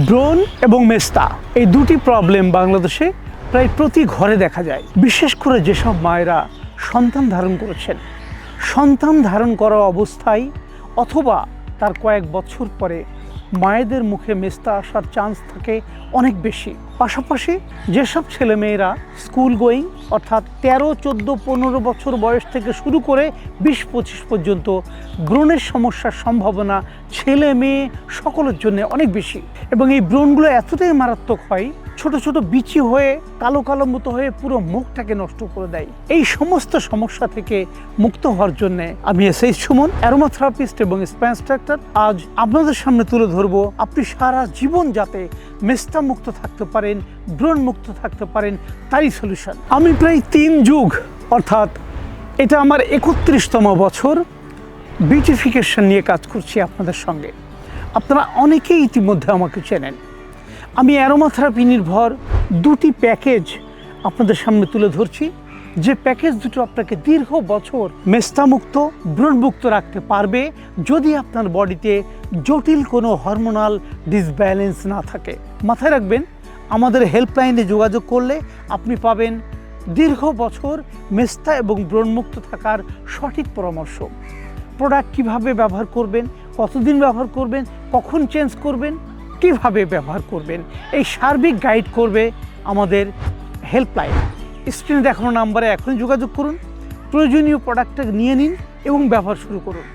ব্রণ এবং মেস্তা এই দুটি প্রবলেম বাংলাদেশে প্রায় প্রতি ঘরে দেখা যায়। বিশেষ করে যেসব মায়েরা সন্তান ধারণ করেছেন, সন্তান ধারণ করা অবস্থায় অথবা তার কয়েক বছর পরে মায়েদের মুখে মেস্তা আসার চান্স থাকে অনেক বেশি। পাশাপাশি যেসব ছেলেমেয়েরা স্কুল গোয়িং অর্থাৎ 13, 14, 15 বছর বয়স থেকে শুরু করে 20-25 পর্যন্ত ব্রণের সমস্যার সম্ভাবনা ছেলে মেয়ে সকলের জন্য অনেক বেশি। এবং এই ব্রণগুলো এতটাই মারাত্মক হয়, ছোট ছোট বিচি হয়ে কালো কালো মতো হয়ে পুরো মুখটাকে নষ্ট করে দেয়। এই সমস্ত সমস্যা থেকে মুক্ত হওয়ার জন্য আমি এসএইচ সুমন, অ্যারোমা থেরাপিস্ট এবং স্পা ইনস্ট্রাক্টর, আজ আপনাদের সামনে তুলে ধরবো আপনি সারা জীবন যাতে মেস্তা মুক্ত থাকতে পারেন, ব্রণ মুক্ত থাকতে পারেন, তারই সলিউশন। আমি প্রায় 3 যুগ অর্থাৎ এটা আমার 31তম বছর বিউটিফিকেশন নিয়ে কাজ করছি আপনাদের সঙ্গে। আপনারা অনেকেই ইতিমধ্যে আমাকে চেনেন। আমি অ্যারোমা থেরাপি নির্ভর 2টি প্যাকেজ আপনাদের সামনে তুলে ধরছি, যে প্যাকেজ দুটো আপনাকে দীর্ঘ বছর মেস্তামুক্ত, ব্রণমুক্ত রাখতে পারবে যদি আপনার বডিতে জটিল কোনো হরমোনাল ডিসব্যালেন্স না থাকে। মাথায় রাখবেন, আমাদের হেল্পলাইনে যোগাযোগ করলে আপনি পাবেন দীর্ঘ বছর মেস্তা এবং ব্রণমুক্ত থাকার সঠিক পরামর্শ। প্রোডাক্ট কীভাবে ব্যবহার করবেন, কতদিন ব্যবহার করবেন, কখন চেঞ্জ করবেন, কীভাবে ব্যবহার করবেন, এই সার্বিক গাইড করবে আমাদের হেল্পলাইন। স্ক্রিনে দেখানো নাম্বারে এখনই যোগাযোগ করুন, প্রয়োজনীয় প্রোডাক্টটা নিয়ে নিন এবং ব্যবহার শুরু করুন।